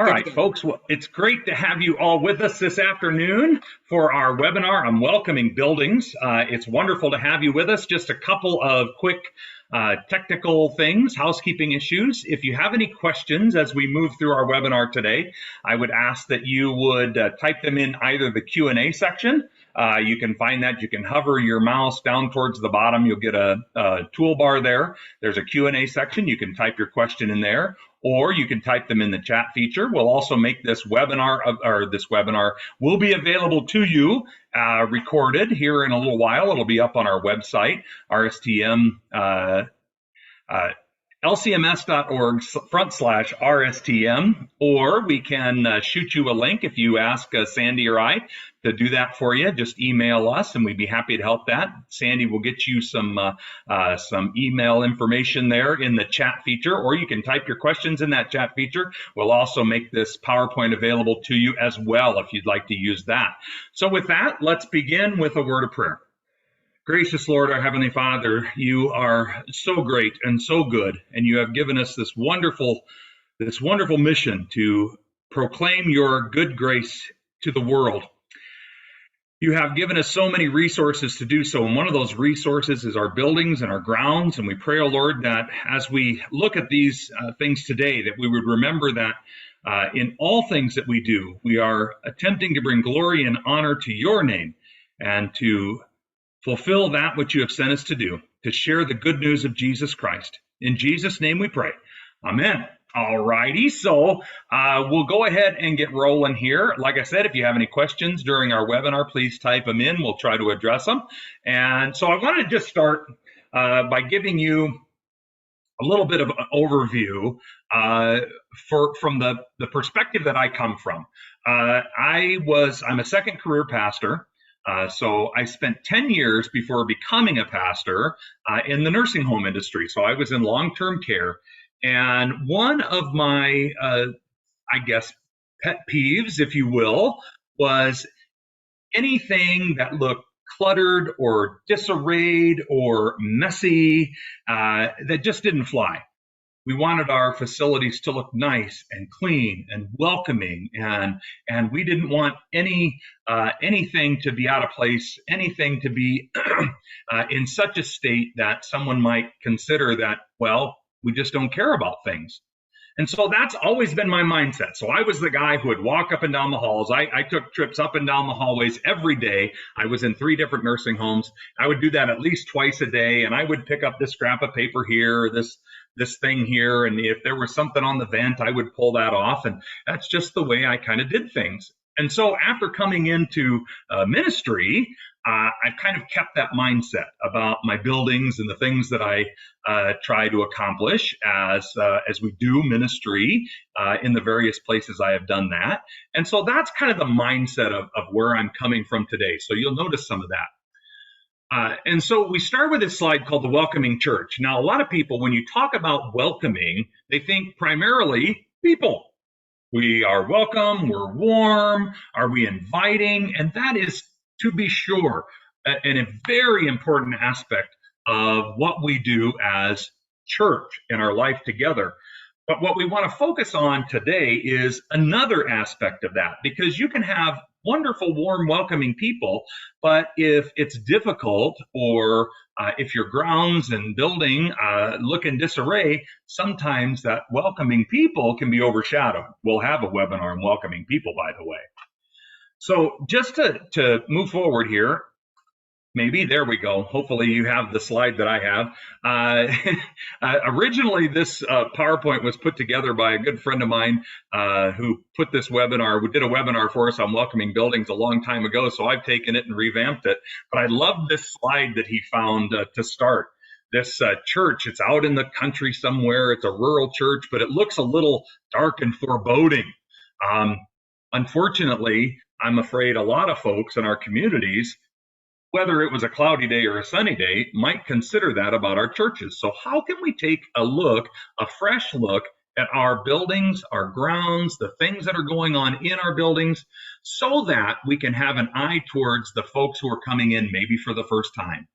All right, folks, well, it's great to have you all with us this afternoon for our webinar on welcoming buildings. It's wonderful to have you with us. Just a couple of quick technical things, housekeeping issues. If you have any questions as we move through our webinar today, I would ask that you would type them in either the Q&A section. You can find that. You can hover your mouse down towards the bottom. You'll get a toolbar there. There's a Q&A section. You can type your question in there, or you can type them in the chat feature. We'll also make this webinar will be available to you recorded here in a little while. It'll be up on our website, RSTM, lcms.org/RSTM, or we can shoot you a link if you ask Sandy or I to do that for you. Just email us and we'd be happy to help that. Sandy will get you some email information there in the chat feature, or you can type your questions in that chat feature. We'll also make this PowerPoint available to you as well if you'd like to use that. So with that, let's begin with a word of prayer. Gracious Lord, our Heavenly Father, you are so great and so good, and you have given us this wonderful mission to proclaim your good grace to the world. You have given us so many resources to do so, and one of those resources is our buildings and our grounds, and we pray, O Lord, that as we look at these things today, that we would remember that in all things that we do, we are attempting to bring glory and honor to your name and to fulfill that which you have sent us to do, to share the good news of Jesus Christ. In Jesus' name we pray. Amen. All righty, so we'll go ahead and get rolling here. Like I said, if you have any questions during our webinar, please type them in. We'll try to address them. And so I want to just start by giving you a little bit of an overview from the perspective that I come from. I'm a second career pastor. So I spent 10 years before becoming a pastor in the nursing home industry. So I was in long-term care. And one of my, pet peeves, if you will, was anything that looked cluttered or disarrayed or messy that just didn't fly. We wanted our facilities to look nice and clean and welcoming, and we didn't want anything to be out of place, anything to be in such a state that someone might consider that, well, we just don't care about things. And so that's always been my mindset. So I was the guy who would walk up and down the halls. I took trips up and down the hallways every day. I was in 3 different nursing homes. I would do that at least twice a day, and I would pick up this scrap of paper here, or this thing here, and if there was something on the vent, I would pull that off, and that's just the way I kind of did things. And so after coming into ministry, I've kind of kept that mindset about my buildings and the things that I try to accomplish as we do ministry in the various places I have done that. And so that's kind of the mindset of where I'm coming from today. So you'll notice some of that. And so we start with this slide called the Welcoming Church. Now, a lot of people, when you talk about welcoming, they think primarily people. We are welcome, we're warm, are we inviting? And that is, to be sure, a very important aspect of what we do as church in our life together. But what we want to focus on today is another aspect of that, because you can have wonderful, warm, welcoming people, but if it's difficult or if your grounds and building look in disarray, sometimes that welcoming people can be overshadowed. We'll have a webinar on welcoming people, by the way. So just to move forward here, maybe, there we go. Hopefully you have the slide that I have. Originally, this PowerPoint was put together by a good friend of mine who did a webinar for us on welcoming buildings a long time ago, so I've taken it and revamped it. But I love this slide that he found to start. This church, it's out in the country somewhere. It's a rural church, but it looks a little dark and foreboding. Unfortunately, I'm afraid a lot of folks in our communities, whether it was a cloudy day or a sunny day, might consider that about our churches. So how can we take a fresh look at our buildings, our grounds, the things that are going on in our buildings, so that we can have an eye towards the folks who are coming in maybe for the first time?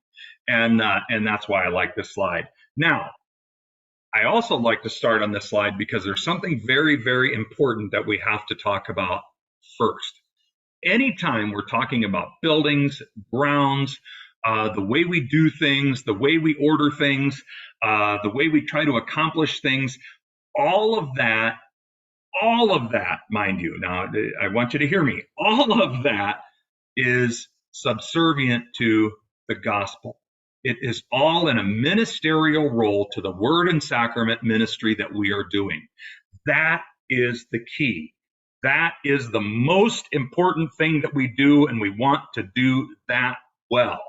And that's why I like this slide. Now, I also like to start on this slide because there's something very, very important that we have to talk about first. Anytime we're talking about buildings, grounds, the way we do things, the way we order things, the way we try to accomplish things, all of that, mind you, now I want you to hear me, all of that is subservient to the gospel. It is all in a ministerial role to the word and sacrament ministry that we are doing. That is the key. That is the most important thing that we do, and we want to do that well.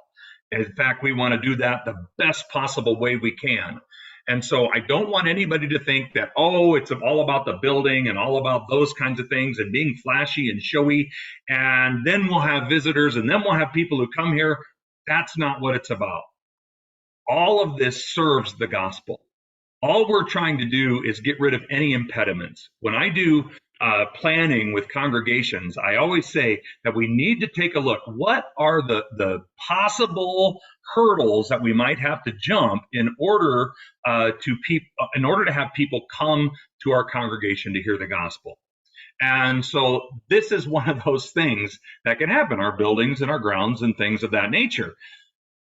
In fact, we want to do that the best possible way we can. And so I don't want anybody to think that, oh, it's all about the building and all about those kinds of things and being flashy and showy, and then we'll have visitors and then we'll have people who come here. That's not what it's about. All of this serves the gospel. All we're trying to do is get rid of any impediments. When I do planning with congregations, I always say that we need to take a look. What are the possible hurdles that we might have to jump in order to have people come to our congregation to hear the gospel? And so this is one of those things that can happen, our buildings and our grounds and things of that nature.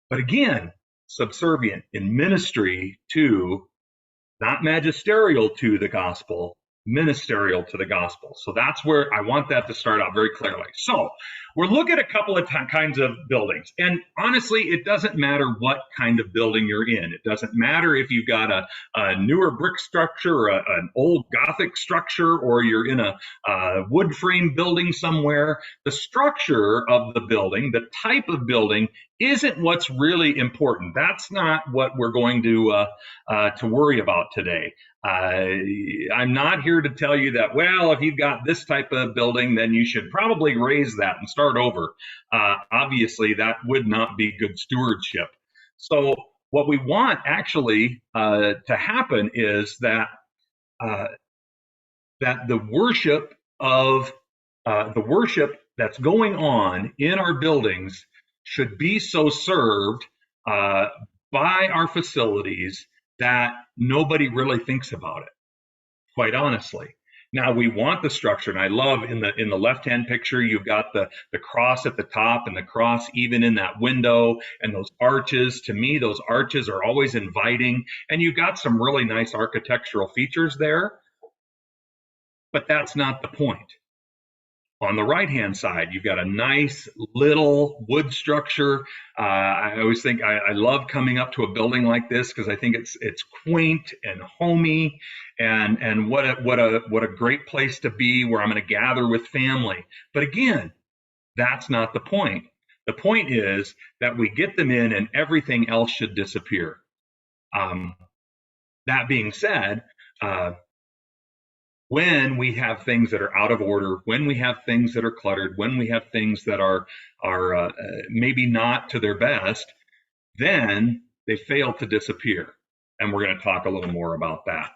But again, subservient in ministry to, not magisterial to the gospel, ministerial to the gospel. So that's where I want that to start out very clearly. So we're looking at a couple of kinds of buildings. And honestly, it doesn't matter what kind of building you're in. It doesn't matter if you've got a newer brick structure or an old Gothic structure, or you're in a wood frame building somewhere. The structure of the building, the type of building, isn't what's really important. That's not what we're going to worry about today. I'm not here to tell you that, well, if you've got this type of building, then you should probably raise that and start over. Obviously, that would not be good stewardship. So what we want actually to happen is that the worship that's going on in our buildings should be so served by our facilities that nobody really thinks about it, quite honestly. Now, we want the structure, and I love in the left-hand picture, you've got the cross at the top and the cross even in that window, and those arches. To me, those arches are always inviting, and you've got some really nice architectural features there, but that's not the point. On the right-hand side, you've got a nice little wood structure. I always think I love coming up to a building like this because I think it's quaint and homey, and what a great place to be where I'm going to gather with family. But again, that's not the point. The point is that we get them in, and everything else should disappear. That being said, when we have things that are out of order, when we have things that are cluttered, when we have things that are maybe not to their best, then they fail to disappear. And we're going to talk a little more about that.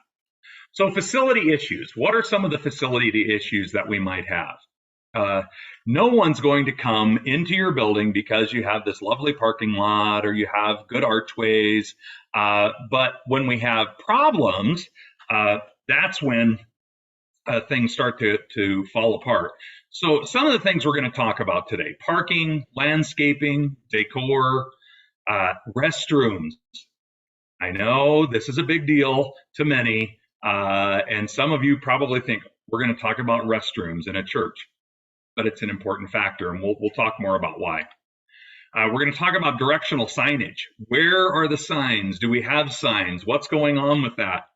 So facility issues. What are some of the facility issues that we might have? No one's going to come into your building because you have this lovely parking lot or you have good archways. But when we have problems, that's when things start to fall apart. So some of the things we're going to talk about today: parking, landscaping, decor, restrooms. I know this is a big deal to many, and some of you probably think we're going to talk about restrooms in a church, but it's an important factor, and we'll talk more about why. We're going to talk about directional signage. Where are the signs? Do we have signs? What's going on with that?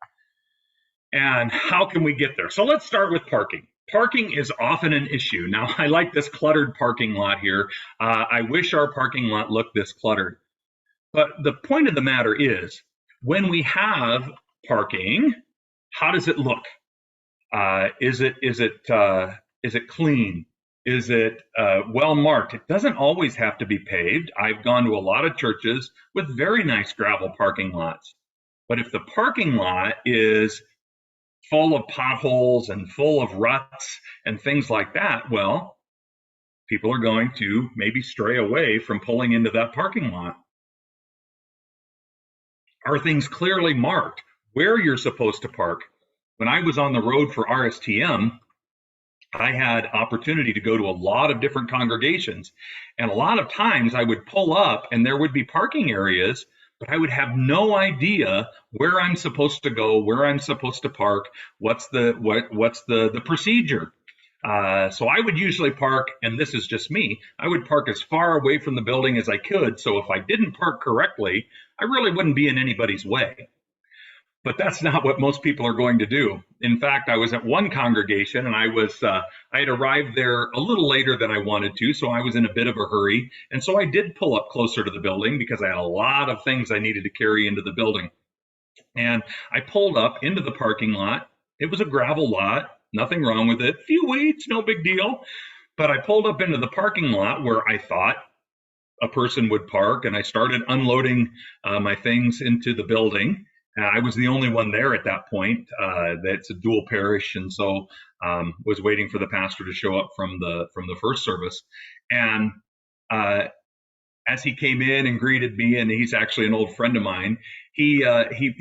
And how can we get there? So let's start with parking. Parking is often an issue. Now, I like this cluttered parking lot here. I wish our parking lot looked this cluttered. But the point of the matter is, when we have parking, how does it look? Is it clean? Is it well marked? It doesn't always have to be paved. I've gone to a lot of churches with very nice gravel parking lots. But if the parking lot is full of potholes and full of ruts and things like that, well, people are going to maybe stray away from pulling into that parking lot. Are things clearly marked? where you're supposed to park. When I was on the road for RSTM, I had opportunity to go to a lot of different congregations. And a lot of times I would pull up and there would be parking areas, but I would have no idea where I'm supposed to go, where I'm supposed to park, what's the procedure. So I would usually park, and this is just me, I would park as far away from the building as I could. So if I didn't park correctly, I really wouldn't be in anybody's way. But that's not what most people are going to do. In fact, I was at one congregation and I had arrived there a little later than I wanted to, so I was in a bit of a hurry. And so I did pull up closer to the building because I had a lot of things I needed to carry into the building. And I pulled up into the parking lot. It was a gravel lot, nothing wrong with it. Few weeds, no big deal. But I pulled up into the parking lot where I thought a person would park, and I started unloading my things into the building. I was the only one there at that point. That's a dual parish, and so was waiting for the pastor to show up from the first service. And as he came in and greeted me, and he's actually an old friend of mine, he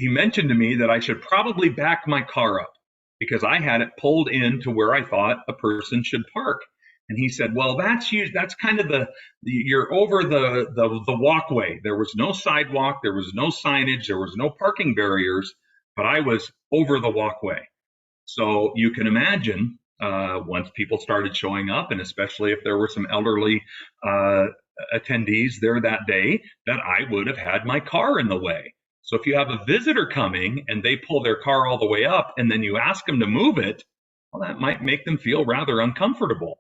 mentioned to me that I should probably back my car up because I had it pulled in to where I thought a person should park. And he said, well, that's kind of you're over the walkway. There was no sidewalk, there was no signage, there was no parking barriers, but I was over the walkway. So you can imagine once people started showing up, and especially if there were some elderly attendees there that day, that I would have had my car in the way. So if you have a visitor coming and they pull their car all the way up and then you ask them to move it, well, that might make them feel rather uncomfortable.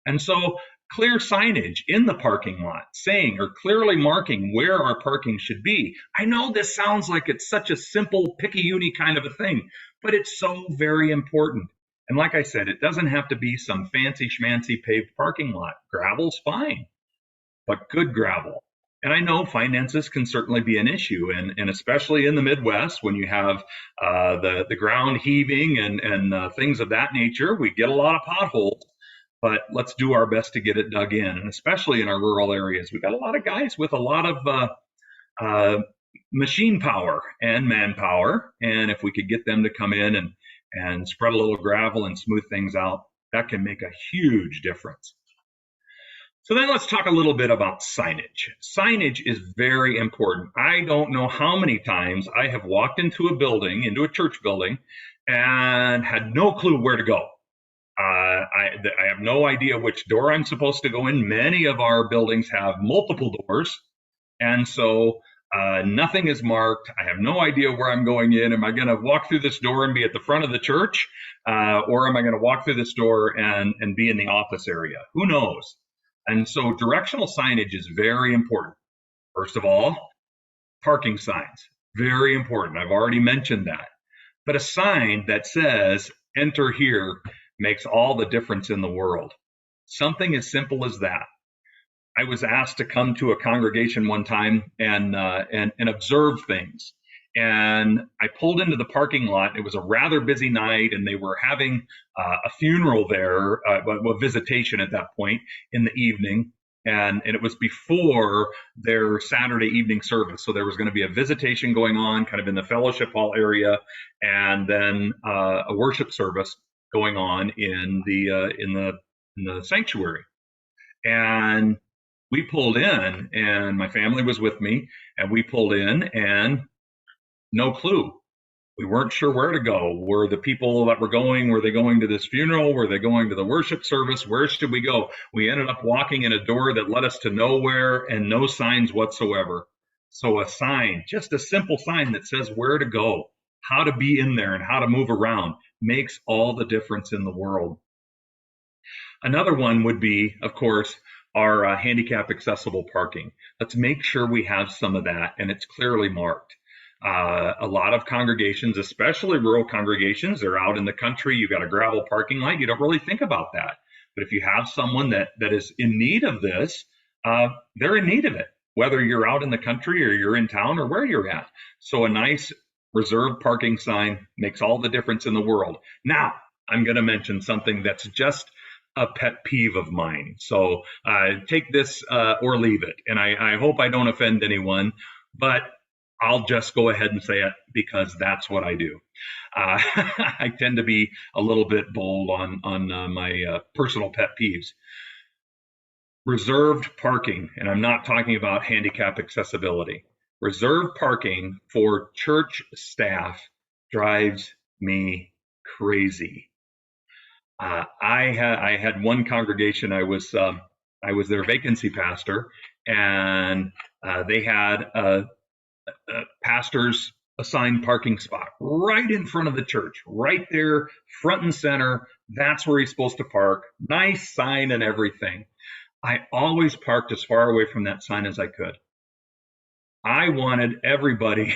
And so clear signage in the parking lot saying or clearly marking where our parking should be. I know this sounds like it's such a simple picky-uni kind of a thing, but it's so very important. And like I said, it doesn't have to be some fancy schmancy paved parking lot. Gravel's fine, but good gravel. And I know finances can certainly be an issue, and especially in the Midwest when you have the ground heaving and things of that nature, we get a lot of potholes. But let's do our best to get it dug in, and especially in our rural areas. We've got a lot of guys with a lot of machine power and manpower, and if we could get them to come in and spread a little gravel and smooth things out, that can make a huge difference. So then let's talk a little bit about signage. Signage is very important. I don't know how many times I have walked into a church building, and had no clue where to go. I have no idea which door I'm supposed to go in. Many of our buildings have multiple doors, and so nothing is marked. I have no idea where I'm going in. Am I going to walk through this door and be at the front of the church, or am I going to walk through this door and be in the office area? Who knows? And so directional signage is very important. First of all, parking signs, very important. I've already mentioned that. But a sign that says, enter here, makes all the difference in the world. Something as simple as that. I was asked to come to a congregation one time and observe things. And I pulled into the parking lot. It was a rather busy night, and they were having a funeral there, a visitation at that point in the evening. And it was before their Saturday evening service. So there was going to be a visitation going on kind of in the fellowship hall area, and then a worship service going on in the sanctuary. And we pulled in, and my family was with me, and we pulled in, and no clue. We weren't sure where to go. Were the people that were they going to this funeral? Were they going to the worship service? Where should we go? We ended up walking in a door that led us to nowhere and no signs whatsoever. So a sign, just a simple sign that says where to go, how to be in there, and how to move around makes all the difference in the world. Another one would be, of course, our handicap accessible parking. Let's make sure we have some of that and it's clearly marked. A lot of congregations, especially rural congregations, they're out in the country. You've got a gravel parking lot. You don't really think about that. But if you have someone that is in need of this, they're in need of it, whether you're out in the country or you're in town or where you're at. So a nice reserved parking sign makes all the difference in the world. Now, I'm going to mention something that's just a pet peeve of mine. So take this or leave it. And I hope I don't offend anyone, but I'll just go ahead and say it because that's what I do. I tend to be a little bit bold on my personal pet peeves. Reserved parking, and I'm not talking about handicap accessibility. Reserved parking for church staff drives me crazy. I had one congregation. I was their vacancy pastor, and they had a pastor's assigned parking spot right in front of the church, right there, front and center. That's where he's supposed to park. Nice sign and everything. I always parked as far away from that sign as I could. I wanted everybody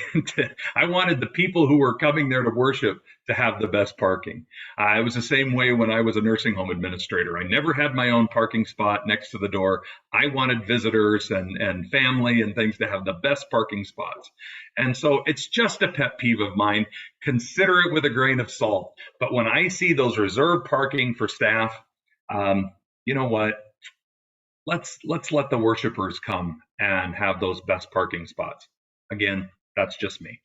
I wanted the people who were coming there to worship to have the best parking. It was the same way when I was a nursing home administrator. I never had my own parking spot next to the door. I wanted visitors and family and things to have the best parking spots. And so it's just a pet peeve of mine. Consider it with a grain of salt. But when I see those reserved parking for staff, you know what? Let's let the worshipers come and have those best parking spots. Again, that's just me.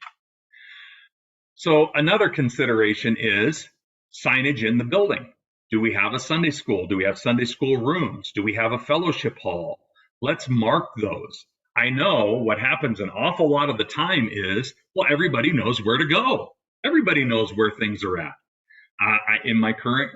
So another consideration is signage in the building. Do we have a Sunday school? Do we have Sunday school rooms? Do we have a fellowship hall? Let's mark those. I know what happens an awful lot of the time is, well, everybody knows where to go. Everybody knows where things are at. In my current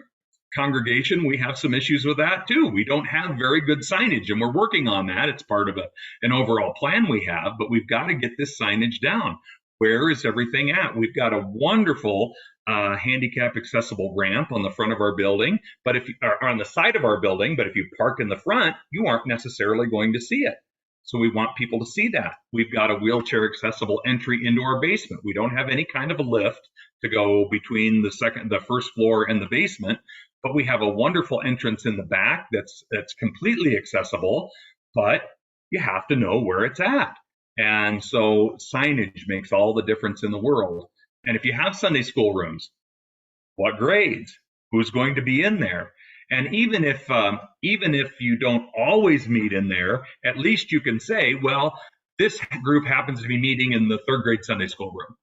congregation, we have some issues with that too. We don't have very good signage, and we're working on that. It's part of an overall plan we have, but we've got to get this signage down. Where is everything at? We've got a wonderful handicap accessible ramp on the front of our building, but if you are on the side of our building, but if you park in the front, you aren't necessarily going to see it. So we want people to see that. We've got a wheelchair accessible entry into our basement. We don't have any kind of a lift to go between the first floor and the basement, but we have a wonderful entrance in the back that's completely accessible, but you have to know where it's at. And so signage makes all the difference in the world. And if you have Sunday school rooms, what grades? Who's going to be in there? And even if you don't always meet in there, at least you can say, well, this group happens to be meeting in the third grade Sunday school room.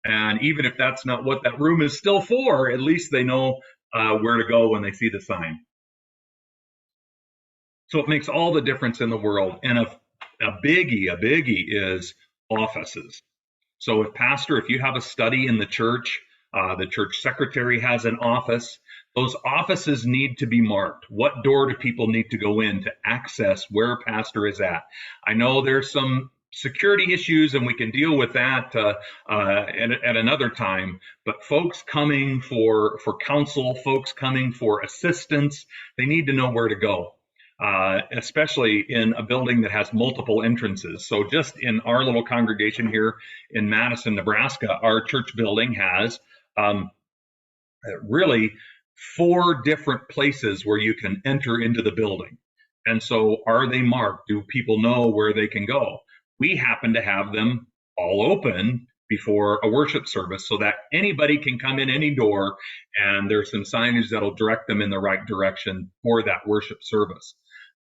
And even if that's not what that room is still for, at least they know where to go when they see the sign. So it makes all the difference in the world. And a biggie is offices. So if you have a study in the church secretary has an office. Those offices need to be marked. What door do people need to go in to access where a pastor is at? I know there's some security issues, and we can deal with that at another time. But folks coming for counsel, folks coming for assistance, they need to know where to go, especially in a building that has multiple entrances. So just in our little congregation here in Madison, Nebraska, our church building has really 4 different places where you can enter into the building. And so are they marked? Do people know where they can go? We happen to have them all open before a worship service so that anybody can come in any door, and there's some signage that'll direct them in the right direction for that worship service.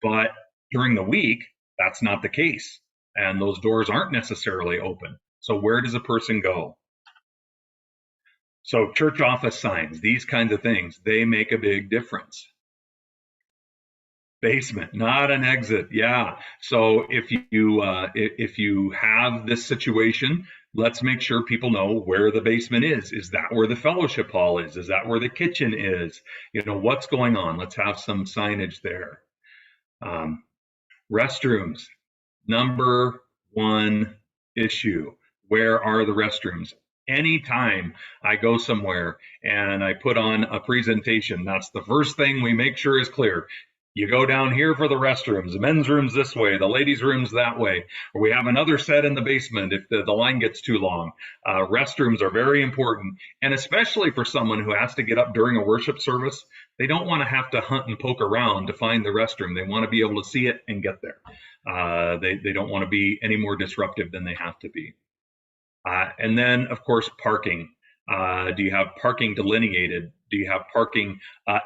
But during the week, that's not the case, and those doors aren't necessarily open. So where does a person go? So church office signs, these kinds of things, they make a big difference. Basement, not an exit. Yeah. So if you have this situation, let's make sure people know where the basement is. Is that where the fellowship hall is? Is that where the kitchen is? What's going on? Let's have some signage there. Restrooms, number one issue. Where are the restrooms? Anytime I go somewhere and I put on a presentation, that's the first thing we make sure is clear. You go down here for the restrooms, the men's room's this way, the ladies' room's that way, or we have another set in the basement if the line gets too long. Restrooms are very important, and especially for someone who has to get up during a worship service, they don't want to have to hunt and poke around to find the restroom. They want to be able to see it and get there. They don't want to be any more disruptive than they have to be. And then, of course, parking. Do you have parking delineated? Do you have parking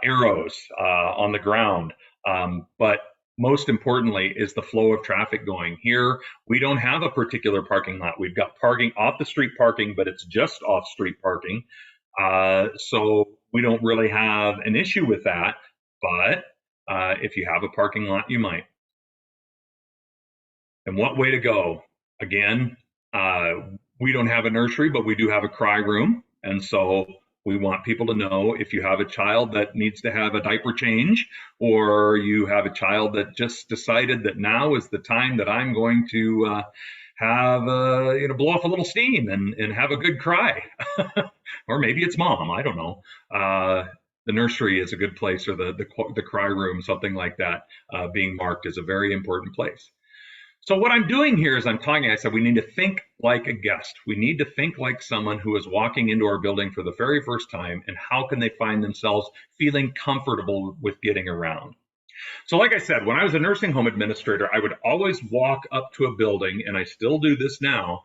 arrows on the ground? But most importantly is the flow of traffic going. Here, we don't have a particular parking lot. We've got parking off the street parking, but it's just off street parking. So we don't really have an issue with that. But if you have a parking lot, you might. And what way to go? Again, we don't have a nursery, but we do have a cry room. And so we want people to know if you have a child that needs to have a diaper change, or you have a child that just decided that now is the time that I'm going to have, blow off a little steam and have a good cry. Or maybe it's mom, I don't know. The nursery is a good place, or the cry room, something like that, being marked is a very important place. So what I'm doing here is I said we need to think like a guest. We need to think like someone who is walking into our building for the very first time, and how can they find themselves feeling comfortable with getting around. So like I said, when I was a nursing home administrator, I would always walk up to a building, and I still do this now,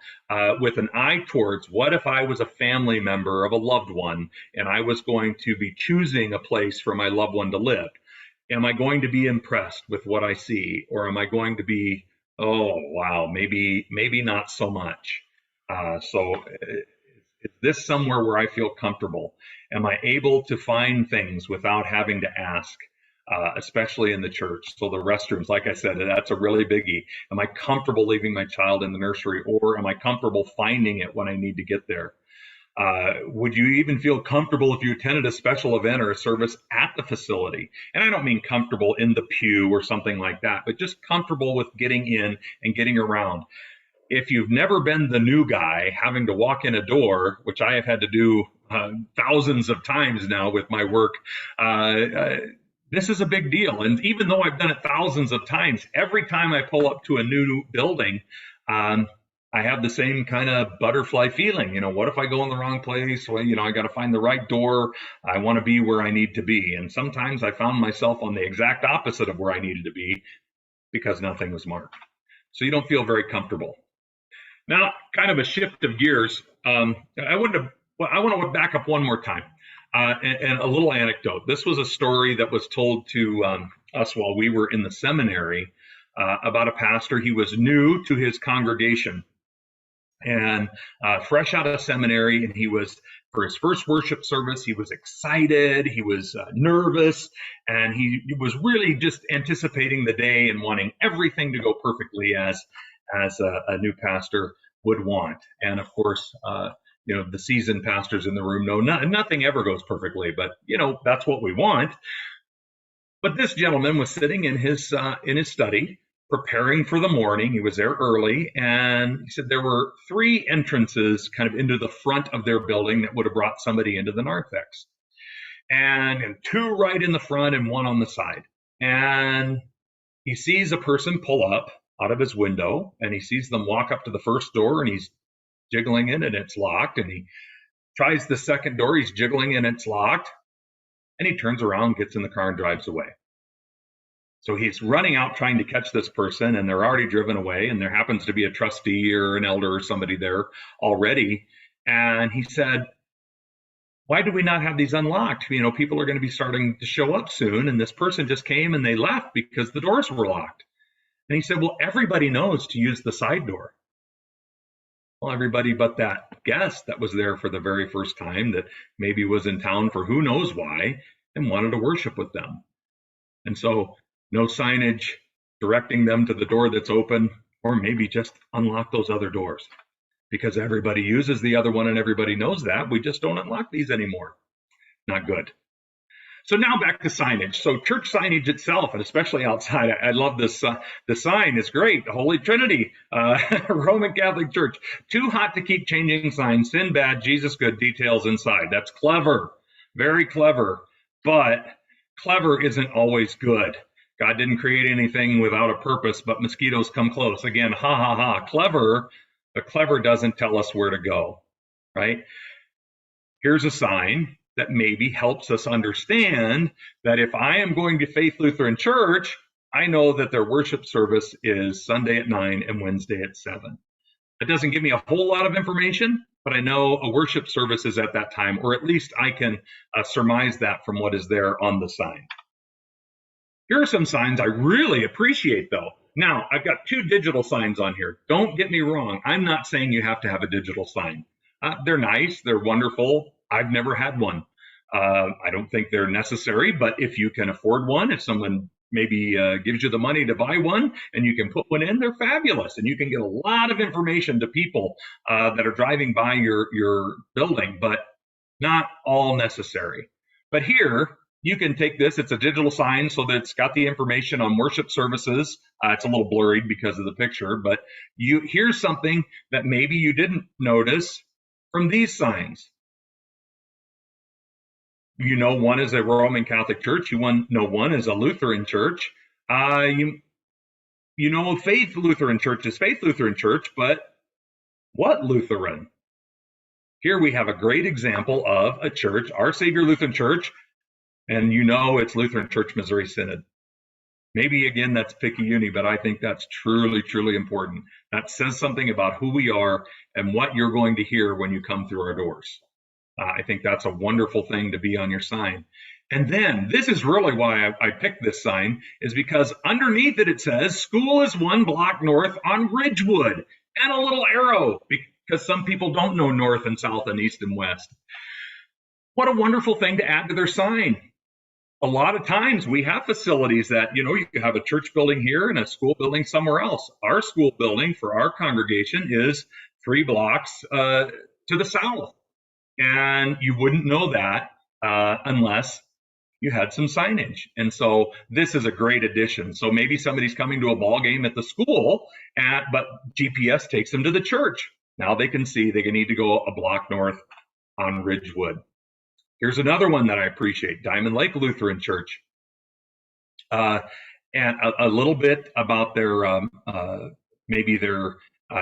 with an eye towards what if I was a family member of a loved one and I was going to be choosing a place for my loved one to live. Am I going to be impressed with what I see, or am I going to be, oh, wow, maybe not so much. So is this somewhere where I feel comfortable? Am I able to find things without having to ask, especially in the church? So the restrooms, like I said, that's a really biggie. Am I comfortable leaving my child in the nursery, or am I comfortable finding it when I need to get there? Would you even feel comfortable if you attended a special event or a service at the facility? And I don't mean comfortable in the pew or something like that, but just comfortable with getting in and getting around. If you've never been the new guy having to walk in a door, which I have had to do thousands of times now with my work, this is a big deal. And even though I've done it thousands of times, every time I pull up to a new building, I have the same kind of butterfly feeling. What if I go in the wrong place? Well, I got to find the right door. I want to be where I need to be. And sometimes I found myself on the exact opposite of where I needed to be because nothing was marked. So you don't feel very comfortable. Now, kind of a shift of gears. I want to back up one more time. And a little anecdote. This was a story that was told to us while we were in the seminary about a pastor. He was new to his congregation, and fresh out of seminary, and he was, for his first worship service, he was excited, he was nervous, and he was really just anticipating the day and wanting everything to go perfectly as a new pastor would want. And of course, the seasoned pastors in the room know nothing ever goes perfectly, but that's what we want. But this gentleman was sitting in his study, preparing for the morning. He was there early, and he said there were 3 entrances kind of into the front of their building that would have brought somebody into the narthex, and 2 right in the front and 1 on the side. And he sees a person pull up out of his window, and he sees them walk up to the first door, and he's jiggling in, and it's locked. And he tries the second door, he's jiggling, and it's locked. And he turns around, gets in the car, and drives away. So he's running out trying to catch this person, and they're already driven away, and there happens to be a trustee or an elder or somebody there already. And he said, why do we not have these unlocked? People are going to be starting to show up soon, and this person just came and they left because the doors were locked. And he said, well, everybody knows to use the side door. Well, everybody but that guest that was there for the very first time, that maybe was in town for who knows why, and wanted to worship with them. And so no signage directing them to the door that's open, or maybe just unlock those other doors, because everybody uses the other one and everybody knows that. We just don't unlock these anymore. Not good. So now back to signage. So church signage itself, and especially outside, I love this. The sign is great. The Holy Trinity, Roman Catholic Church. Too hot to keep changing signs. Sin bad, Jesus good. Details inside. That's clever. Very clever. But clever isn't always good. God didn't create anything without a purpose, but mosquitoes come close. Again, ha, ha, ha. Clever, but clever doesn't tell us where to go, right? Here's a sign that maybe helps us understand that if I am going to Faith Lutheran Church, I know that their worship service is Sunday at 9 and Wednesday at 7. It doesn't give me a whole lot of information, but I know a worship service is at that time, or at least I can surmise that from what is there on the sign. Here are some signs I really appreciate, though. Now, I've got 2 digital signs on here. Don't get me wrong. I'm not saying you have to have a digital sign. They're nice. They're wonderful. I've never had one. I don't think they're necessary, but if you can afford one, if someone maybe gives you the money to buy one and you can put one in, they're fabulous. And you can get a lot of information to people that are driving by your building, but not all necessary. But here, you can take this. It's a digital sign, so that it's got the information on worship services. It's a little blurred because of the picture, but here's something that maybe you didn't notice from these signs. You know, one is a Roman Catholic church. You know, one is a Lutheran church. You know, Faith Lutheran Church is Faith Lutheran Church, but what Lutheran? Here we have a great example of a church, Our Savior Lutheran Church, and you know it's Lutheran Church Missouri Synod. Maybe, again, that's picky-uni, but I think that's truly, truly important. That says something about who we are and what you're going to hear when you come through our doors. I think that's a wonderful thing to be on your sign. And then, this is really why I picked this sign, is because underneath it says, school is 1 block north on Ridgewood, and a little arrow, because some people don't know north and south and east and west. What a wonderful thing to add to their sign. A lot of times we have facilities that, you know, you can have a church building here and a school building somewhere else. Our school building for our congregation is 3 blocks to the south. And you wouldn't know that unless you had some signage. And so this is a great addition. So maybe somebody's coming to a ball game at the school, but GPS takes them to the church. Now they can see they need to go a block north on Ridgewood. Here's another one that I appreciate, Diamond Lake Lutheran Church. And a little bit about their, maybe they're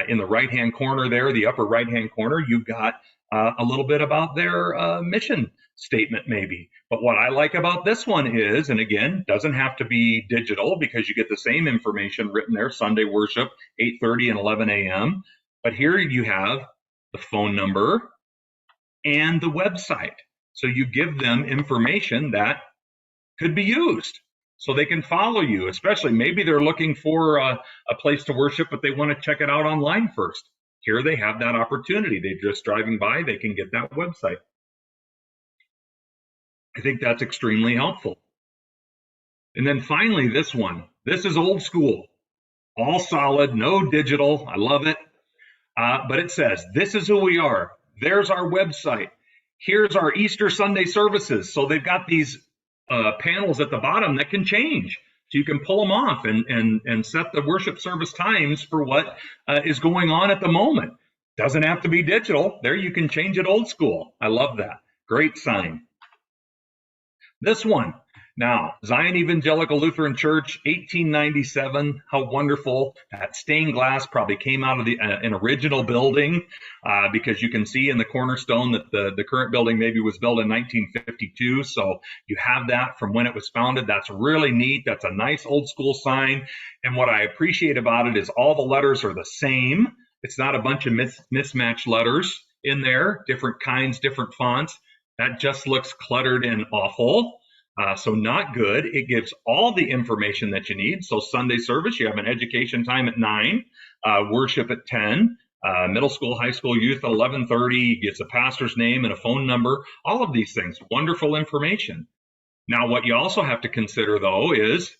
in the right-hand corner there, the upper right-hand corner, you've got a little bit about their mission statement maybe. But what I like about this one is, and again, doesn't have to be digital because you get the same information written there, Sunday worship, 8:30 and 11 a.m. But here you have the phone number and the website. So you give them information that could be used so they can follow you, especially maybe they're looking for a place to worship, but they want to check it out online first. Here they have that opportunity. They're just driving by, they can get that website. I think that's extremely helpful. And then finally, this one. This is old school, all solid, no digital. I love it. But it says, this is who we are. There's our website. Here's our Easter Sunday services. So they've got these panels at the bottom that can change. So you can pull them off and set the worship service times for what is going on at the moment. Doesn't have to be digital. There you can change it old school. I love that. Great sign. This one. Now, Zion Evangelical Lutheran Church, 1897. How wonderful. That stained glass probably came out of an original building because you can see in the cornerstone that the current building maybe was built in 1952. So you have that from when it was founded. That's really neat. That's a nice old school sign. And what I appreciate about it is all the letters are the same. It's not a bunch of mismatched letters in there, different kinds, different fonts. That just looks cluttered and awful. So not good. It gives all the information that you need. So Sunday service, you have an education time at 9, worship at 10, middle school, high school, youth at 11:30, gets a pastor's name and a phone number, all of these things, wonderful information. Now, what you also have to consider, though, is,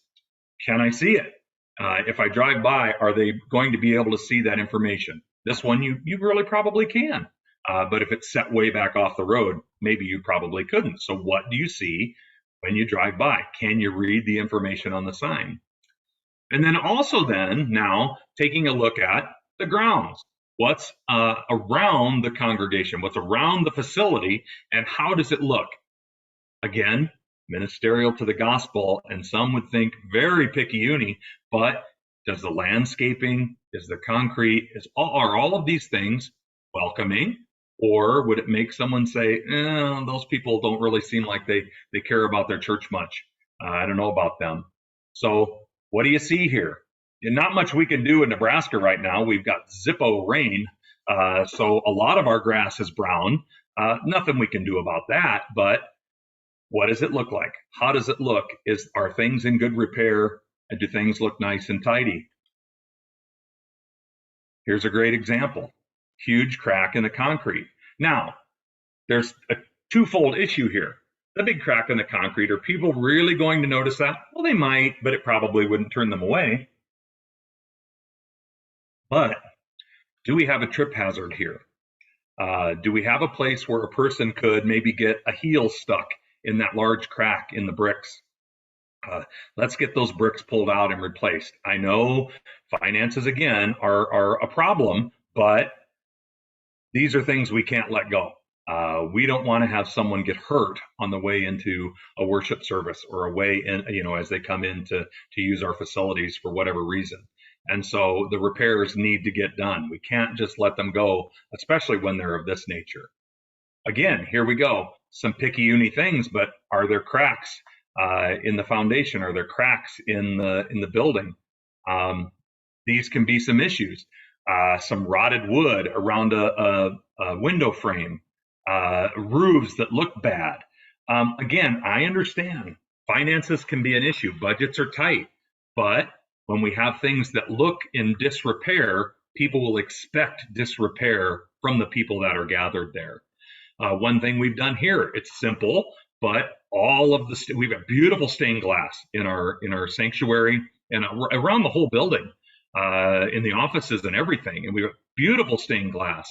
can I see it? If I drive by, are they going to be able to see that information? This one, you really probably can. But if it's set way back off the road, maybe you probably couldn't. So what do you see when you drive by? Can you read the information on the sign? And then also now taking a look at the grounds. What's around the congregation? What's around the facility? And how does it look? Again, ministerial to the gospel, and some would think very picky-uni, but does the landscaping, is the concrete, are all of these things welcoming? Or would it make someone say, those people don't really seem like they care about their church much. I don't know about them. So what do you see here? Not much we can do in Nebraska right now. We've got Zippo rain. So a lot of our grass is brown. Nothing we can do about that. But What does it look like? How does it look? Are things in good repair? And do things look nice and tidy? Here's a great example. Huge crack in the concrete. Now, there's a twofold issue here. The big crack in the concrete, are people really going to notice that? Well, they might, but it probably wouldn't turn them away. But do we have a trip hazard here? Do we have a place where a person could maybe get a heel stuck in that large crack in the bricks? Let's get those bricks pulled out and replaced. I know finances, again, are a problem, but these are things we can't let go. We don't want to have someone get hurt on the way into a worship service or a way in, as they come in to use our facilities for whatever reason. And so the repairs need to get done. We can't just let them go, especially when they're of this nature. Again, here we go. Some picky-uni things, but are there cracks in the foundation? Are there cracks in the building? These can be some issues. Some rotted wood around a window frame, roofs that look bad. Again, I understand finances can be an issue. Budgets are tight, but when we have things that look in disrepair, people will expect disrepair from the people that are gathered there. One thing we've done here, it's simple, but all of we have beautiful stained glass in our sanctuary and around the whole building, in the offices and everything, and we have beautiful stained glass.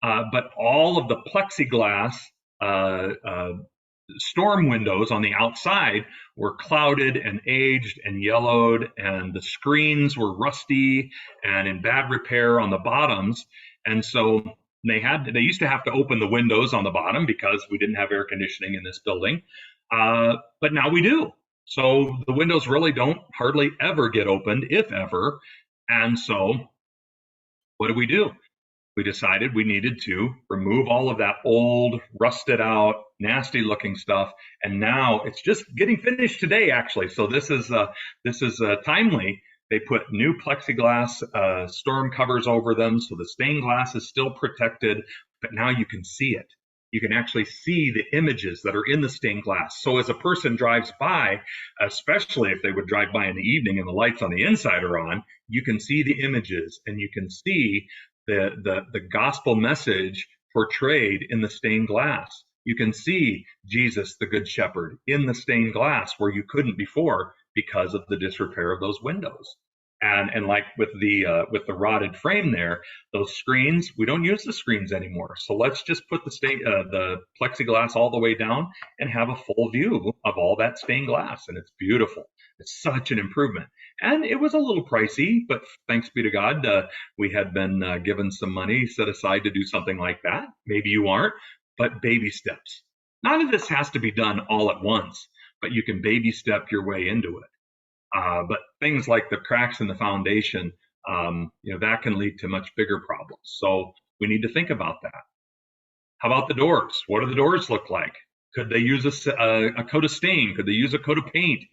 But all of the plexiglass storm windows on the outside were clouded and aged and yellowed, and the screens were rusty and in bad repair on the bottoms. And so they used to have to open the windows on the bottom because we didn't have air conditioning in this building. But now we do. So the windows really don't hardly ever get opened, if ever. And so what do? We decided we needed to remove all of that old, rusted out, nasty looking stuff. And now it's just getting finished today, actually. So this is timely. They put new plexiglass storm covers over them, so the stained glass is still protected, but now you can see it. You can actually see the images that are in the stained glass. So as a person drives by, especially if they would drive by in the evening and the lights on the inside are on, you can see the images and you can see the gospel message portrayed in the stained glass. You can see Jesus, the Good Shepherd, in the stained glass where you couldn't before because of the disrepair of those windows. And like with the rotted frame there, those screens, we don't use the screens anymore. So let's just put the plexiglass all the way down and have a full view of all that stained glass. And it's beautiful. It's such an improvement. And it was a little pricey, but thanks be to God, we had been given some money set aside to do something like that. Maybe you aren't, but baby steps. None of this has to be done all at once, but you can baby step your way into it. But things like the cracks in the foundation, that can lead to much bigger problems. So we need to think about that. How about the doors? What do the doors look like? Could they use a coat of stain? Could they use a coat of paint?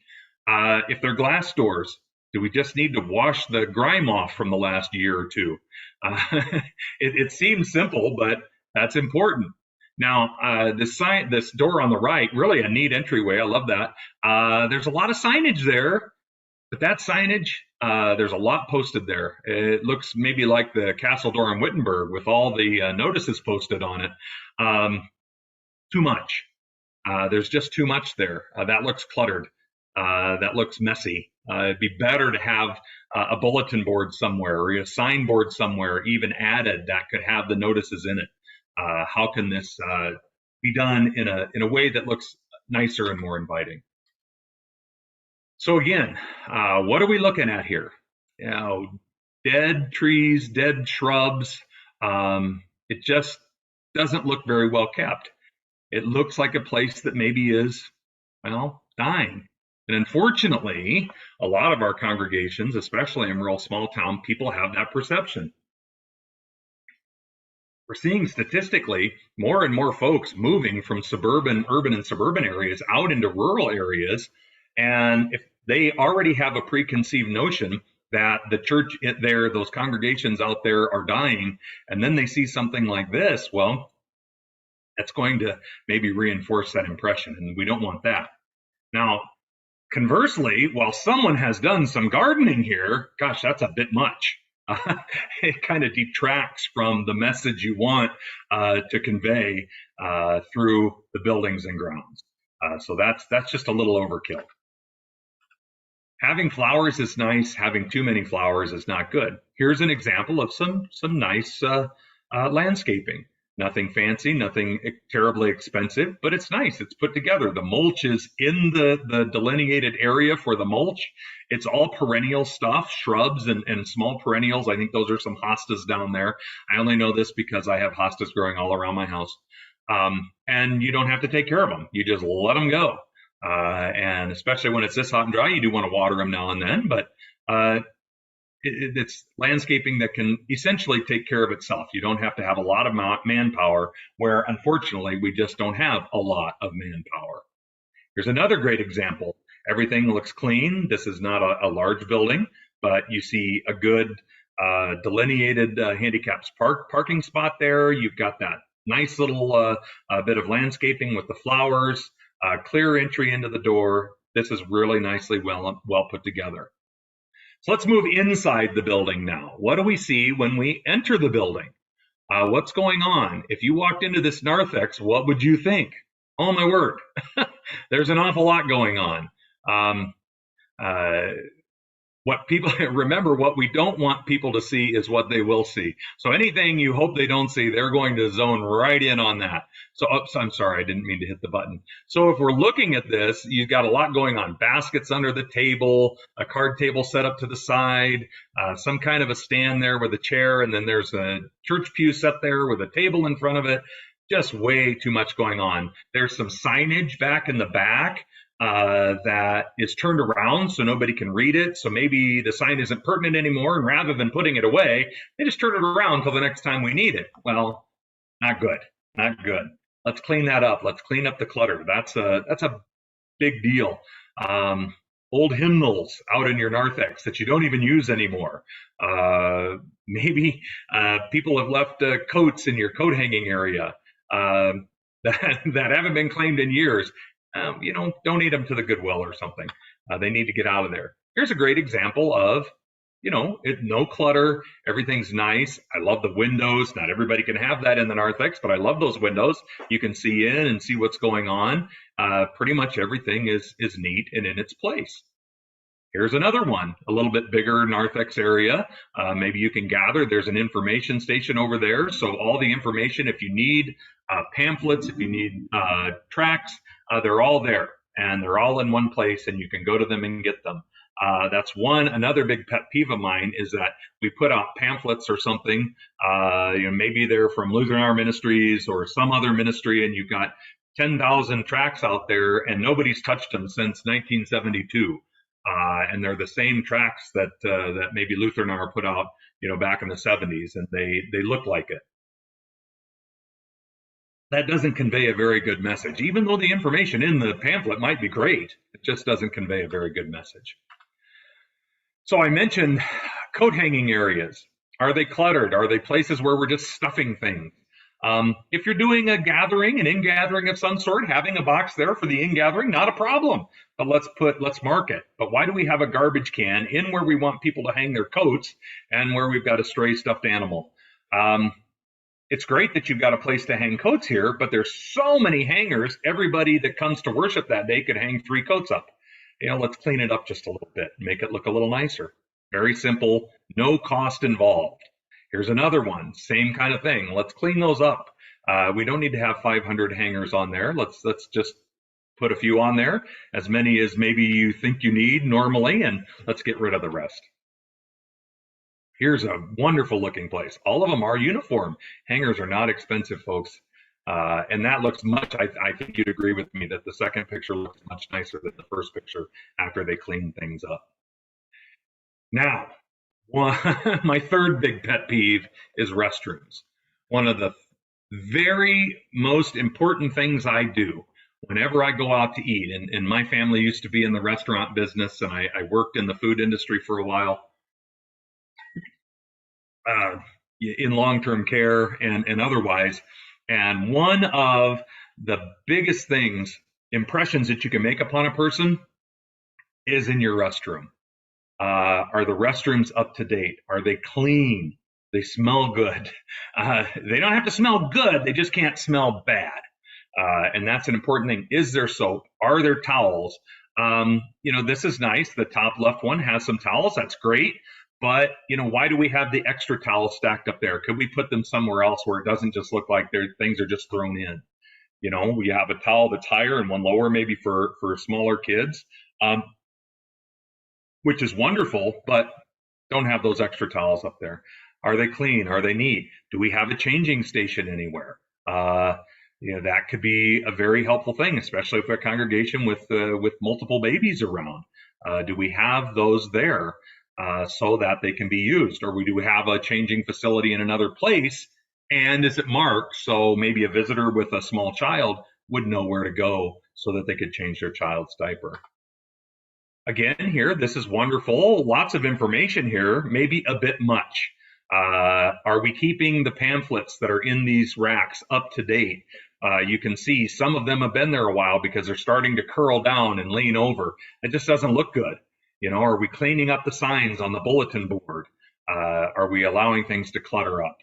If they're glass doors, do we just need to wash the grime off from the last year or two? It seems simple, but that's important. Now, this door on the right, really a neat entryway. I love that. There's a lot of signage there. But that signage, there's a lot posted there. It looks maybe like the castle door in Wittenberg with all the notices posted on it. Too much. There's just too much there. That looks cluttered. That looks messy. It'd be better to have a bulletin board somewhere or a signboard somewhere even added that could have the notices in it. How can this be done in a way that looks nicer and more inviting? So again, what are we looking at here? Dead trees, dead shrubs. It just doesn't look very well kept. It looks like a place that maybe is, dying. And unfortunately, a lot of our congregations, especially in rural small town, people have that perception. We're seeing statistically more and more folks moving from urban and suburban areas out into rural areas. And if they already have a preconceived notion that the church there, those congregations out there are dying, and then they see something like this, well, That's going to maybe reinforce that impression, and we don't want that. Now, conversely, while someone has done some gardening here, gosh, that's a bit much. It kind of detracts from the message you want to convey through the buildings and grounds. So that's just a little overkill. Having flowers is nice. Having too many flowers is not good. Here's an example of some nice landscaping. Nothing fancy, nothing terribly expensive, but it's nice. It's put together. The mulch is in the delineated area for the mulch. It's all perennial stuff, shrubs and small perennials. I think those are some hostas down there. I only know this because I have hostas growing all around my house. And you don't have to take care of them. You just let them go. And especially when it's this hot and dry, you do want to water them now and then, but it's landscaping that can essentially take care of itself. You don't have to have a lot of manpower, where unfortunately we just don't have a lot of manpower. Here's another great example. Everything looks clean. This is not a large building, but you see a good delineated handicapped parking spot there. You've got that nice little bit of landscaping with the flowers, clear entry into the door. This is really nicely well put together. So let's move inside the building now. What do we see when we enter the building? What's going on? If you walked into this narthex, what would you think? Oh my word, there's an awful lot going on. What people remember, what we don't want people to see is what they will see. So anything you hope they don't see, they're going to zone right in on that. So, oops, I'm sorry, I didn't mean to hit the button. So if we're looking at this, you've got a lot going on. Baskets under the table, a card table set up to the side, some kind of a stand there with a chair, and then there's a church pew set there with a table in front of it. Just way too much going on. There's some signage back in the back that is turned around so nobody can read it. So maybe the sign isn't pertinent anymore, and rather than putting it away, they just turn it around until the next time we need it. Well, not good, not good. Let's clean that up. Let's clean up the clutter. That's a big deal. Old hymnals out in your narthex that you don't even use anymore. Maybe people have left coats in your coat hanging area that haven't been claimed in years. Donate them to the Goodwill or something. They need to get out of there. Here's a great example of, no clutter. Everything's nice. I love the windows. Not everybody can have that in the narthex, but I love those windows. You can see in and see what's going on. Pretty much everything is neat and in its place. Here's another one, a little bit bigger narthex area. Maybe you can gather. There's an information station over there. So all the information, if you need pamphlets, if you need tracts, they're all there, and they're all in one place, and you can go to them and get them. That's another big pet peeve of mine is that we put out pamphlets or something, maybe they're from Lutheran Ministries or some other ministry, and you've got 10,000 tracts out there, and nobody's touched them since 1972. And they're the same tracts that maybe Lutheran put out, back in the 70s, and they look like it. That doesn't convey a very good message. Even though the information in the pamphlet might be great, it just doesn't convey a very good message. So I mentioned coat hanging areas. Are they cluttered? Are they places where we're just stuffing things? If you're doing an in-gathering of some sort, having a box there for the in-gathering, not a problem. But let's mark it. But why do we have a garbage can in where we want people to hang their coats and where we've got a stray stuffed animal? It's great that you've got a place to hang coats here, but there's so many hangers. Everybody that comes to worship that day could hang 3 coats up. Let's clean it up just a little bit, make it look a little nicer. Very simple, no cost involved. Here's another one, same kind of thing. Let's clean those up. We don't need to have 500 hangers on there. Let's just put a few on there, as many as maybe you think you need normally, and let's get rid of the rest. Here's a wonderful looking place. All of them are uniform. Hangers are not expensive, folks. And that looks much, I think you'd agree with me that the second picture looks much nicer than the first picture after they clean things up. Now, my third big pet peeve is restrooms. One of the very most important things I do whenever I go out to eat, and my family used to be in the restaurant business, and I worked in the food industry for a while, in long-term care and otherwise, And one of the biggest impressions that you can make upon a person is in your restroom. Are the restrooms up to date? Are they clean? They smell good. They don't have to smell good. They just can't smell bad. And that's an important thing. Is there soap? Are there towels? This is nice. The top left one has some towels. That's great. But, why do we have the extra towels stacked up there? Could we put them somewhere else where it doesn't just look like things are just thrown in? We have a towel that's higher and one lower, maybe for smaller kids, which is wonderful, but don't have those extra towels up there. Are they clean? Are they neat? Do we have a changing station anywhere? That could be a very helpful thing, especially if a congregation with multiple babies around. Do we have those there so that they can be used? Or do we have a changing facility in another place? And is it marked so maybe a visitor with a small child would know where to go so that they could change their child's diaper? Again, here, this is wonderful. Lots of information here, maybe a bit much. Are we keeping the pamphlets that are in these racks up to date? You can see some of them have been there a while because they're starting to curl down and lean over. It just doesn't look good. Are we cleaning up the signs on the bulletin board? Are we allowing things to clutter up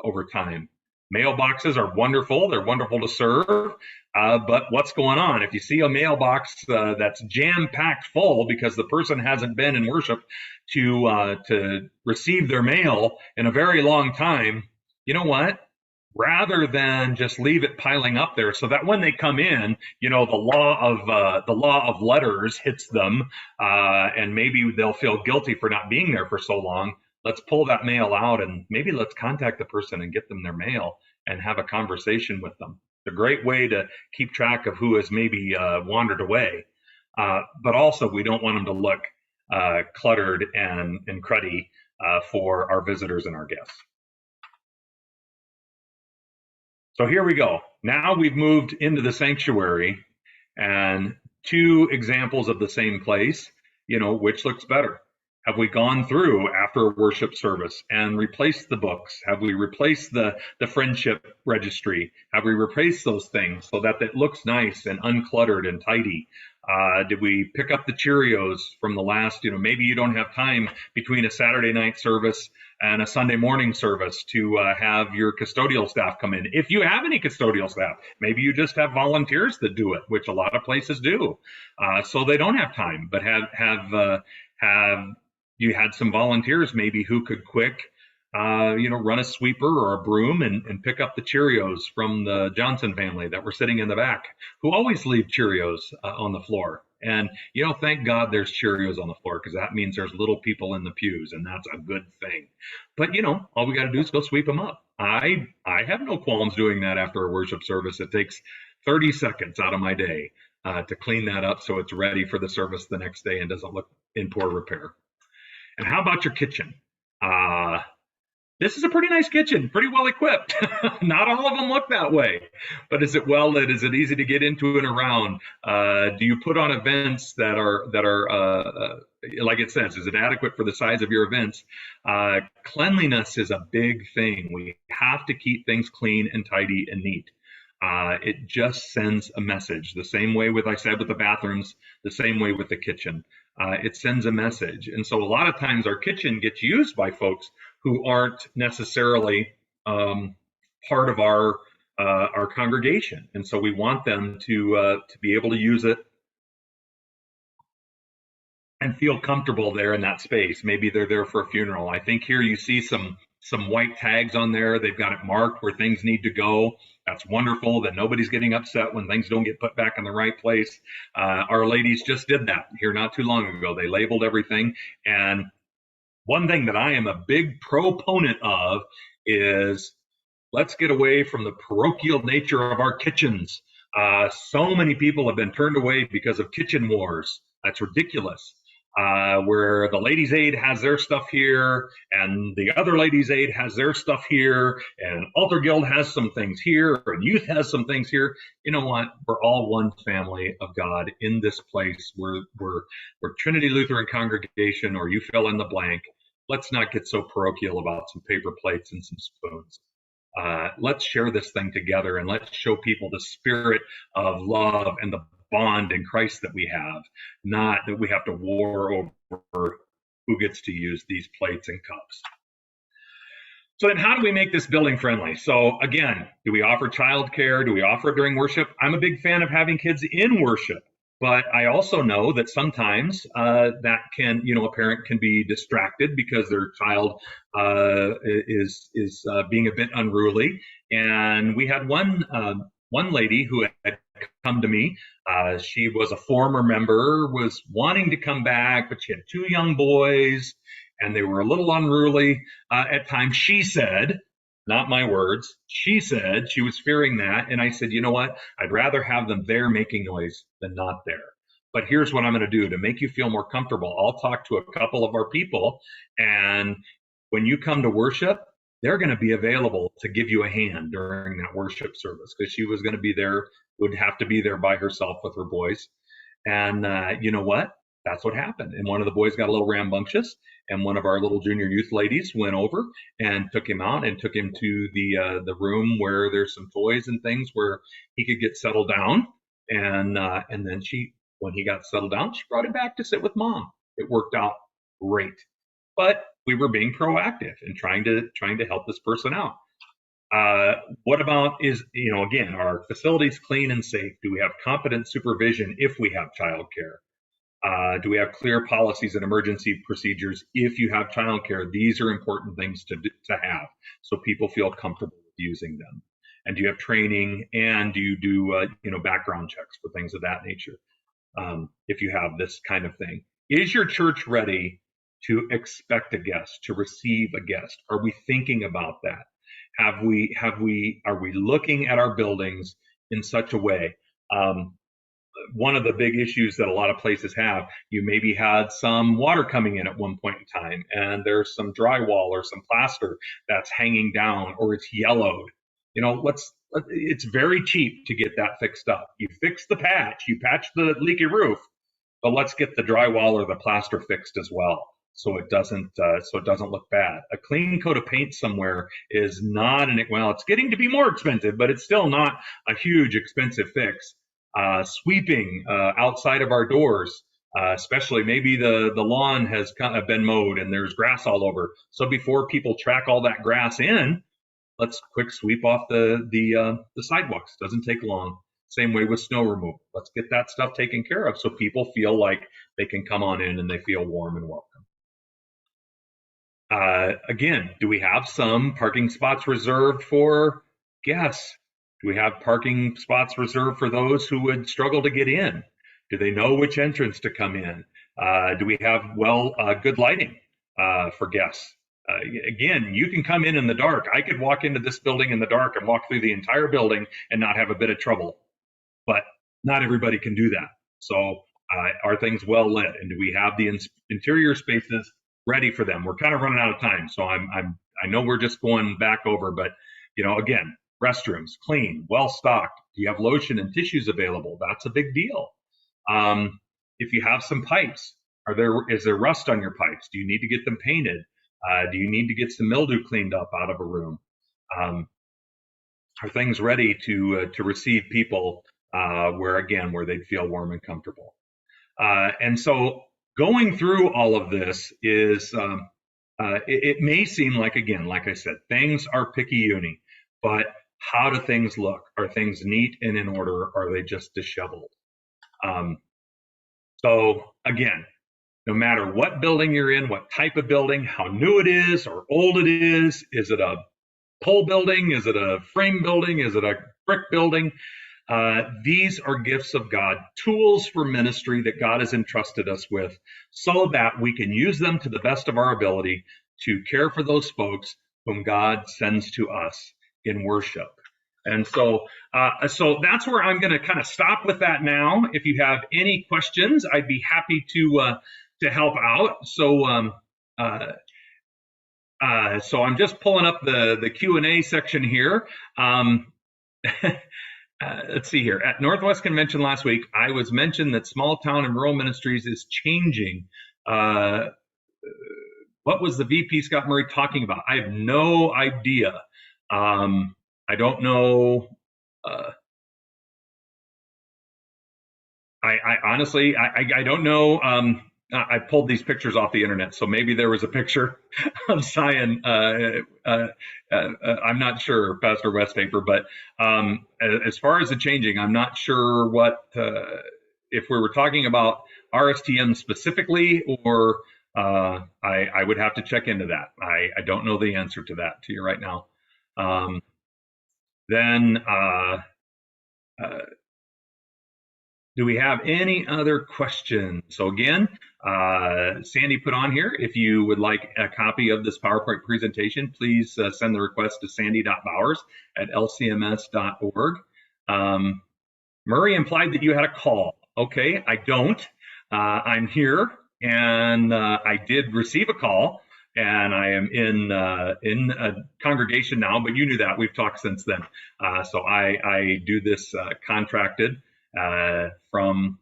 over time? Mailboxes are wonderful. They're wonderful to serve. But what's going on? If you see a mailbox that's jam-packed full because the person hasn't been in worship to receive their mail in a very long time, you know what? Rather than just leave it piling up there so that when they come in, the law of letters hits them, and maybe they'll feel guilty for not being there for so long. Let's pull that mail out and maybe let's contact the person and get them their mail and have a conversation with them. It's a great way to keep track of who has maybe wandered away. But also, we don't want them to look cluttered and cruddy for our visitors and our guests. So here we go. Now we've moved into the sanctuary, and two examples of the same place, which looks better? Have we gone through after a worship service and replaced the books? Have we replaced the friendship registry? Have we replaced those things so that it looks nice and uncluttered and tidy? Did we pick up the Cheerios from the last, maybe you don't have time between a Saturday night service and a Sunday morning service to have your custodial staff come in. If you have any custodial staff, maybe you just have volunteers that do it, which a lot of places do. So they don't have time, but have you had some volunteers maybe who could quick, run a sweeper or a broom and pick up the Cheerios from the Johnson family that were sitting in the back, who always leave Cheerios on the floor. And, thank God there's Cheerios on the floor, because that means there's little people in the pews, and that's a good thing. But, all we got to do is go sweep them up. I have no qualms doing that after a worship service. It takes 30 seconds out of my day to clean that up so it's ready for the service the next day and doesn't look in poor repair. And how about your kitchen? This is a pretty nice kitchen, pretty well equipped. Not all of them look that way, but is it well lit? Is it easy to get into and around? Do you put on events that are like it says, is it adequate for the size of your events? Cleanliness is a big thing. We have to keep things clean and tidy and neat. It just sends a message. The same way with the bathrooms, the same way with the kitchen. It sends a message. And so a lot of times our kitchen gets used by folks who aren't necessarily part of our congregation. And so we want them to be able to use it and feel comfortable there in that space. Maybe they're there for a funeral. I think here you see some white tags on there. They've got it marked where things need to go. That's wonderful that nobody's getting upset when things don't get put back in the right place. Our ladies just did that here not too long ago. They labeled everything. And one thing that I am a big proponent of is let's get away from the parochial nature of our kitchens. So many people have been turned away because of kitchen wars. That's ridiculous. Where the ladies' aid has their stuff here, and the other ladies' aid has their stuff here, and Altar Guild has some things here, and youth has some things here. You know what? We're all one family of God in this place. We're Trinity Lutheran congregation, or you fill in the blank. Let's not get so parochial about some paper plates and some spoons. Let's share this thing together, and let's show people the spirit of love and the bond in Christ that we have, not that we have to war over who gets to use these plates and cups. So then how do we make this building friendly? So again, do we offer childcare? Do we offer it during worship? I'm a big fan of having kids in worship, but I also know that sometimes that can, a parent can be distracted because their child is being a bit unruly. And we had one lady who had come to me. She was a former member, was wanting to come back, but she had 2 young boys, and they were a little unruly at times. She said, not my words, she said she was fearing that. And I said, you know what? I'd rather have them there making noise than not there. But here's what I'm going to do to make you feel more comfortable. I'll talk to a couple of our people, and when you come to worship, they're going to be available to give you a hand during that worship service, because she was going to be there, would have to be there by herself with her boys. And you know what? That's what happened. And one of the boys got a little rambunctious, and one of our little junior youth ladies went over and took him out and took him to the room where there's some toys and things where he could get settled down. And then when he got settled down, she brought him back to sit with mom. It worked out great. But we were being proactive and trying to help this person out. What about again, are our facilities clean and safe? Do we have competent supervision if we have childcare? Do we have clear policies and emergency procedures if you have childcare? These are important things to have so people feel comfortable with using them. And do you have training, and do you do background checks for things of that nature if you have this kind of thing? Is your church ready to expect a guest, to receive a guest? Are we thinking about that? Are we looking at our buildings in such a way? One of the big issues that a lot of places have, you maybe had some water coming in at one point in time, and there's some drywall or some plaster that's hanging down, or it's yellowed. It's very cheap to get that fixed up. You fix the patch, you patch the leaky roof, but let's get the drywall or the plaster fixed as well, so it doesn't look bad. A clean coat of paint somewhere is not it's getting to be more expensive, but it's still not a huge expensive fix. Sweeping outside of our doors, especially maybe the lawn has kind of been mowed and there's grass all over. So before people track all that grass in, let's quick sweep off the sidewalks. Doesn't take long. Same way with snow removal. Let's get that stuff taken care of so people feel like they can come on in and they feel warm and welcome. Again, do we have some parking spots reserved for guests? Do we have parking spots reserved for those who would struggle to get in? Do they know which entrance to come in? Do we have good lighting for guests? Again, you can come in the dark. I could walk into this building in the dark and walk through the entire building and not have a bit of trouble, but not everybody can do that. So are things well lit, and do we have the interior spaces ready for them? We're kind of running out of time, so I know we're just going back over, but again, restrooms clean, well stocked. Do you have lotion and tissues available? That's a big deal. If you have some pipes, is there rust on your pipes? Do you need to get them painted? Do you need to get some mildew cleaned up out of a room? Are things ready to receive people where they'd feel warm and comfortable? And so going through all of this is, it may seem like I said, things are picky-uni, but how do things look? Are things neat and in order? Are they just disheveled? So again, no matter what building you're in, what type of building, how new it is or old it is it a pole building? Is it a frame building? Is it a brick building? These are gifts of God, tools for ministry that God has entrusted us with, so that we can use them to the best of our ability to care for those folks whom God sends to us in worship. And so that's where I'm going to kind of stop with that now. If you have any questions, I'd be happy to help out. So I'm just pulling up the Q&A section here. Let's see here. At Northwest Convention last week, I was mentioned that small town and rural ministries is changing. What was the VP Scott Murray talking about? I have no idea. I don't know. I honestly, I don't know. I pulled these pictures off the internet, so maybe there was a picture of Zion. I'm not sure, Pastor Westpaper, but as far as the changing, I'm not sure what if we were talking about RSTM specifically, or I would have to check into that. I don't know the answer to that to you right now. Then. Do we have any other questions? So again, Sandy put on here, if you would like a copy of this PowerPoint presentation, please send the request to sandy.bowers@lcms.org. Murray implied that you had a call. Okay, I don't. I'm here, and I did receive a call, and I am in a congregation now, but you knew that. We've talked since then. So I do this contracted from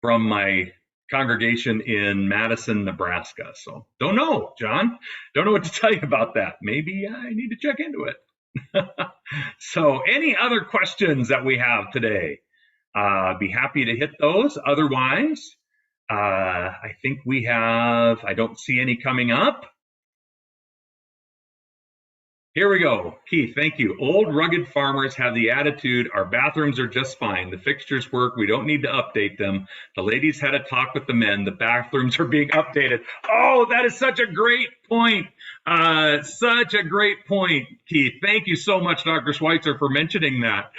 my congregation in Madison, Nebraska. So don't know, John. Don't know what to tell you about that. Maybe I need to check into it. So any other questions that we have today? Be happy to hit those. Otherwise, I think we have, I don't see any coming up. Here we go. Keith, thank you. Old rugged farmers have the attitude, our bathrooms are just fine. The fixtures work. We don't need to update them. The ladies had a talk with the men. The bathrooms are being updated. Oh, that is such a great point. Such a great point, Keith. Thank you so much, Dr. Schweitzer, for mentioning that.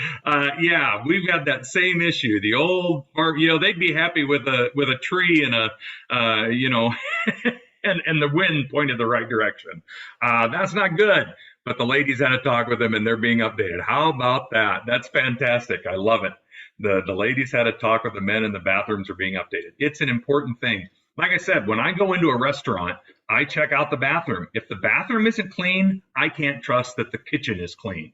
Yeah, we've got that same issue. The old farm, they'd be happy with a tree and a, and the wind pointed the right direction. That's not good. But the ladies had a talk with them and they're being updated. How about that? That's fantastic. I love it. The ladies had a talk with the men and the bathrooms are being updated. It's an important thing. Like I said, when I go into a restaurant, I check out the bathroom. If the bathroom isn't clean, I can't trust that the kitchen is clean.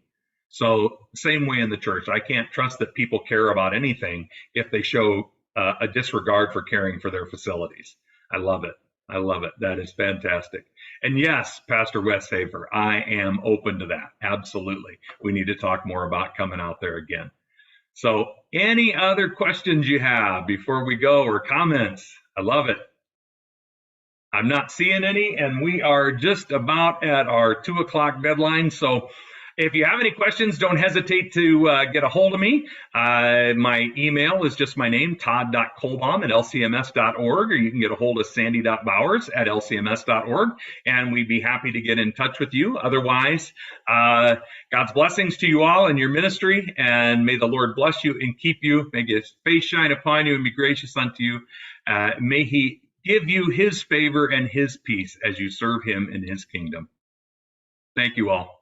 So same way in the church. I can't trust that people care about anything if they show a disregard for caring for their facilities. I love it. I love it. That is fantastic. And yes, Pastor Westhaver, I am open to that. Absolutely. We need to talk more about coming out there again. So any other questions you have before we go, or comments? I love it. I'm not seeing any, and we are just about at our 2 o'clock deadline. So if you have any questions, don't hesitate to get a hold of me. My email is just my name, todd.kollbaum@lcms.org, or you can get a hold of sandy.bowers@lcms.org, and we'd be happy to get in touch with you. Otherwise, God's blessings to you all in your ministry, and may the Lord bless you and keep you. May His face shine upon you and be gracious unto you. May He give you His favor and His peace as you serve Him in His kingdom. Thank you all.